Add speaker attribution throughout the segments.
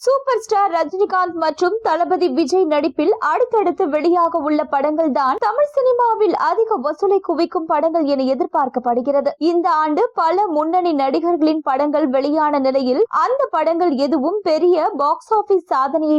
Speaker 1: Super star Rajinikanth மற்றும் தளபதி விஜய் நடிப்பில் அடுத்தடுத்து வெளியாக உள்ள படங்கள் தான் தமிழ் சினிமாவில் அதிக வசூலை குவிக்கும் படங்கள் என எதிர்பார்க்கப்படுகிறது. இந்த ஆண்டு பல முன்னணி நடிகர்களின் படங்கள் வெளியான நிலையில் அந்த படங்கள் எதுவும் பெரிய பாக்ஸ் ஆபீஸ் சாதனையை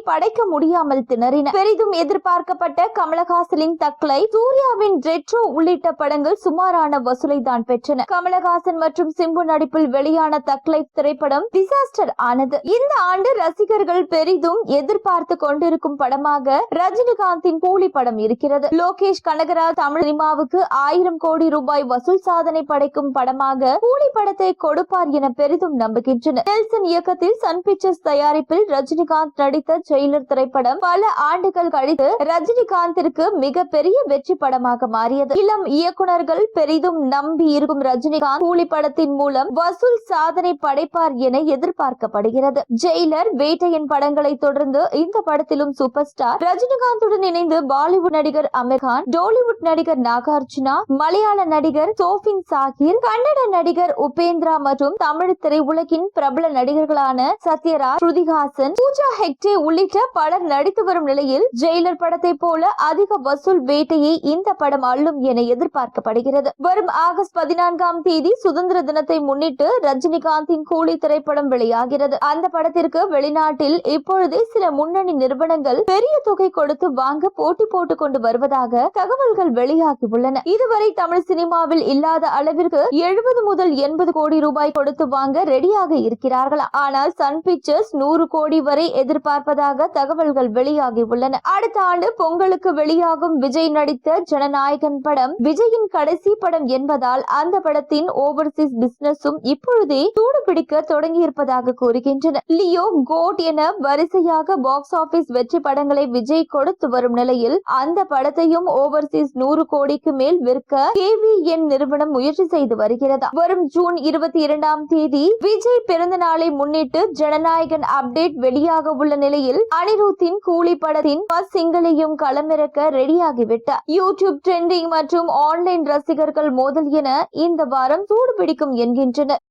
Speaker 1: படைக்க முடியாமல் திணறின. பெரிதும் எதிர்பார்க்கப்பட்ட கமலஹாசனின் தக்லை, சூர்யாவின் ரெட்ரோ உள்ளிட்ட படங்கள் சுமாரான வசூலை தான் பெற்றன. கமலஹாசன் மற்றும் சிம்பு நடிப்பில் வெளியான தக்லை திரைப்படம் டிசாஸ்டர் ஆனது. இந்த ஆண்டு ரசிகர்கள் பெரிதும் எதிர்பார்த்து கொண்டிருக்கும் படமாக ரஜினிகாந்தின் கூலி படம் இருக்கிறது. லோகேஷ் கனகராஜ் தமிழ் சினிமாவுக்கு 1000 கோடி ரூபாய் வசூல் சாதனை படைக்கும் படமாக கூலி படத்தை கொடுப்பார் என பெரிதும் நம்புகின்றனர். நெல்சன் இயக்கத்தில் சன் பிக்சர்ஸ் தயாரிப்பில் ரஜினிகாந்த் நடித்த ஜெயிலர் திரைப்படம் பல ஆண்டுகள் கழித்து ரஜினிகாந்திற்கு மிகப்பெரிய வெற்றி படமாக மாறியது. இளம் இயக்குனர்கள் பெரிதும் நம்பி இருக்கும் ரஜினிகாந்த் கூலி படத்தின் மூலம் வசூல் சாதனை படைப்பார் என எதிர்பார்க்கப்படுகிறது. ஜெயிலர், வேட்டையன் படங்களை தொடர்ந்து இந்த படத்திலும் சூப்பர் ஸ்டார் ரஜினிகாந்துடன் இணைந்து பாலிவுட் நடிகர் அமீர் கான், டோலிவுட் நடிகர் நாகார்ஜுனா, மலையாள நடிகர் சோஃபின் சாகிர், கன்னட நடிகர் உபேந்திரா மற்றும் தமிழ் திரையுலகின் பிரபல நடிகர்களான சத்யராஜ், ஸ்ருதிஹாசன், பூஜா ஹெக்டே உள்ளிட்ட பலர் நடித்து வரும் நிலையில் ஜெயிலர் படத்தை போல அதிக வசூல் வேட்டையை இந்த படம் அள்ளும் என எதிர்பார்க்கப்படுகிறது. வரும் ஆகஸ்ட் 14ஆம் தேதி சுதந்திர தினத்தை முன்னிட்டு ரஜினிகாந்தின் கூலி திரைப்படம் வெளியாகிறது. அந்த படத்திற்கு வெளிநாட்டில் இப்பொழுதே சில முன்னணி நிறுவனங்கள் பெரிய தொகை கொடுத்து வாங்க போட்டி போட்டுக் கொண்டு வருவதாக தகவல்கள் வெளியாகி உள்ளன. இதுவரை தமிழ் சினிமாவில் இல்லாத அளவிற்கு 70 முதல் 80 கோடி ரூபாய் கொடுத்து வாங்க ரெடியாக இருக்கிறார்களா. ஆனால் சன் பிக்சர்ஸ் 100 கோடி வரை எதிர்பார்ப்பதாக தகவல்கள் வெளியாகி உள்ளன. அடுத்த ஆண்டு பொங்கலுக்கு வெளியாகும் விஜய் நடித்த ஜனநாயகன் படம் விஜயின் கடைசி படம் என்பதால் அந்த படத்தின் ஓவர்சீஸ் பிசினஸும் இப்பொழுதே சூடு பிடிக்க தொடங்கி இருப்பதாக கூறுகின்றனர். லியோ, கோட் என வரிசையாக பாக்ஸ் ஆபீஸ் வெற்றி படங்களை விஜய் கொடுத்து வரும் நிலையில் அந்த படத்தையும் ஓவர்சீஸ் 100 கோடிக்கு மேல் விற்க KVN நிறுவனம் முயற்சி செய்து வருகிறது. வரும் ஜூன் 22ஆம் தேதி விஜய் பிறந்த நாளை முன்னிட்டு ஜனநாயகன் அப்டேட் வெளியாக உள்ள நிலையில் அனிருத்தின் கூலி படத்தின் சிங்களையும் களமிறக்க ரெடியாகிவிட்டார். யூடியூப் ட்ரெண்டிங் மற்றும் ஆன்லைன் ரசிகர்கள் மோதல் என இந்த வாரம் சூடு பிடிக்கும் என்கின்றனர்.